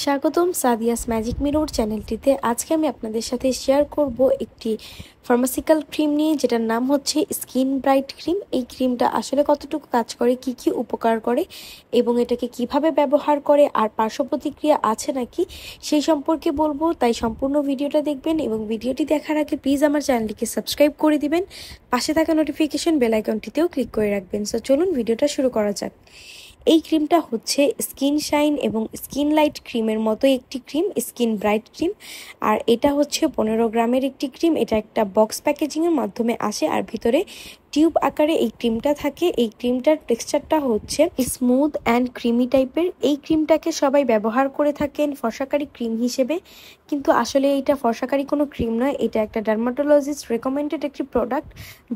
স্বাগতম Sadia's magic mirror চ্যানেলটিতে। আজকে আমি আপনাদের সাথে শেয়ার করব একটি ফার্মাসিক্যাল ক্রিম নিয়ে, যেটার নাম হচ্ছে স্কিন ব্রাইট ক্রিম। এই ক্রিমটা আসলে কতটুকু কাজ করে, কি কি উপকার করে এবং এটাকে কিভাবে ব্যবহার করে, আর পার্শ্ব প্রতিক্রিয়া আছে নাকি সেই সম্পর্কে বলবো। তাই সম্পূর্ণ ভিডিওটা দেখবেন এবং ভিডিওটি দেখার আগে প্লিজ আমার চ্যানেলটিকে সাবস্ক্রাইব করে দিবেন, পাশে থাকা নোটিফিকেশন বেল আইকনটিতেও ক্লিক করে রাখবেন। সো চলুন ভিডিওটা শুরু করা যাক। এই ক্রিমটা হচ্ছে স্কিন শাইন এবং স্কিন লাইট ক্রিমের মতো একটি ক্রিম, স্কিন ব্রাইট ক্রিম। আর এটা হচ্ছে 15 গ্রামের একটি ক্রিম। এটা একটা বক্স প্যাকেজিংয়ের মাধ্যমে আসে আর ভিতরে টিউব আকারে এই ক্রিমটা থাকে। এই ক্রিমটার টেক্সচারটা হচ্ছে স্মুথ অ্যান্ড ক্রিমি টাইপের। এই ক্রিমটাকে সবাই ব্যবহার করে থাকেন ফর্সাকারী ক্রিম হিসেবে, কিন্তু আসলে এটা ফর্সাকারী কোনো ক্রিম নয়। এটা একটা ডার্মাটোলজিস্ট রেকমেন্ডেড একটি প্রোডাক্ট।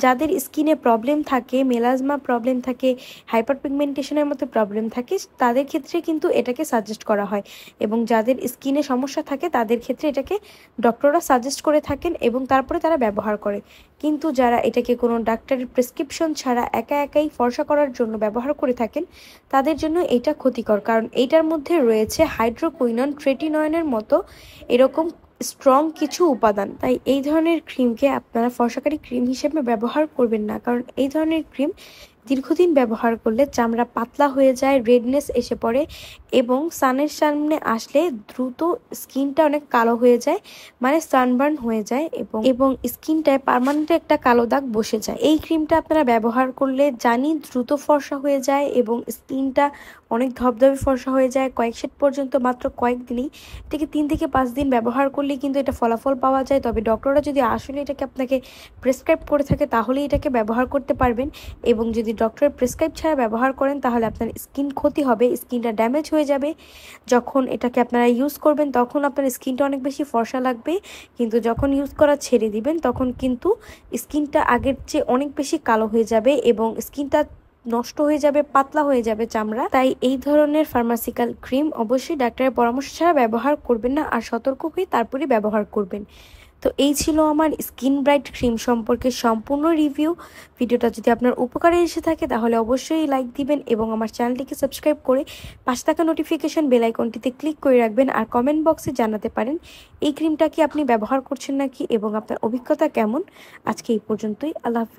যাদের স্কিনে প্রবলেম থাকে, মেলাজমা প্রবলেম থাকে, হাইপার পিগমেন্টেশনের মতো প্রবলেম থাকে, তাদের ক্ষেত্রে কিন্তু এটাকে সাজেস্ট করা হয়। এবং যাদের স্কিনে সমস্যা থাকে তাদের ক্ষেত্রে এটাকে ডক্টররা সাজেস্ট করে থাকেন এবং তারপরে তারা ব্যবহার করে। কিন্তু যারা এটাকে কোনো ডাক্তারের প্রেসক্রিপশন ছাড়া একা একাই ফর্সা করার জন্য ব্যবহার করে থাকেন, তাদের জন্য এটা ক্ষতিকর, কারণ এইটার মধ্যে রয়েছে হাইড্রোকুইনন, ট্রেটিনয়েনের মতো এরকম স্ট্রং কিছু উপাদান। তাই এই ধরনের ক্রিমকে আপনারা ফর্সাকারী ক্রিম হিসেবে ব্যবহার করবেন না, কারণ এই ধরনের ক্রিম দীর্ঘদিন ব্যবহার করলে চামড়া পাতলা হয়ে যায়, রেডনেস এসে পড়ে এবং সানের সামনে আসলে দ্রুত স্কিনটা অনেক কালো হয়ে যায়, মানে সানবার্ন হয়ে যায় এবং স্কিনটায় পার্মানেন্ট একটা কালো দাগ বসে যায়। এই ক্রিমটা আপনারা ব্যবহার করলে জানি দ্রুত ফর্সা হয়ে যায় এবং স্কিনটা অনেক ধবধবে ফর্সা হয়ে যায় কয়েক শেড পর্যন্ত মাত্র কয়েকদিনই। এটাকে 3 থেকে 5 দিন ব্যবহার করলে কিন্তু এটা ফলাফল পাওয়া যায়। তবে ডক্টররা যদি আসলে এটাকে আপনাকে প্রেসক্রাইব করে থাকে তাহলেই এটাকে ব্যবহার করতে পারবেন, এবং যদি ডক্টরের প্রেসক্রাইব ছাড়া ব্যবহার করেন তাহলে আপনার স্কিন ক্ষতি হবে, স্কিনটা ড্যামেজ হয়ে যাবে। যখন এটাকে আপনারা ইউজ করবেন তখন আপনার স্কিনটা অনেক বেশি ফর্সা লাগবে, কিন্তু যখন ইউজ করা ছেড়ে দিবেন তখন কিন্তু স্কিনটা আগের চেয়ে অনেক বেশি কালো হয়ে যাবে এবং স্কিনটা নষ্ট হয়ে যাবে, পাতলা হয়ে যাবে চামড়া। তাই এই ধরনের ফার্মাসিক্যাল ক্রিম অবশ্যই ডাক্তারের পরামর্শ ছাড়া ব্যবহার করবেন না, আর সতর্ক হয়ে তারপরে ব্যবহার করবেন। তো এই ছিল আমার স্কিন ব্রাইট ক্রিম সম্পর্কে সম্পূর্ণ রিভিউ। ভিডিওটা যদি আপনার উপকারে এসে থাকে তাহলে অবশ্যই লাইক দিবেন এবং আমার চ্যানেলটিকে সাবস্ক্রাইব করে পাশে থাকা নোটিফিকেশন বেল আইকনটিতে ক্লিক করে রাখবেন। আর কমেন্ট বক্সে জানাতে পারেন এই ক্রিমটা কি আপনি ব্যবহার করছেন নাকি এবং আপনার অভিজ্ঞতা কেমন। আজকে এই পর্যন্তই। আল্লাহ হাফেজ।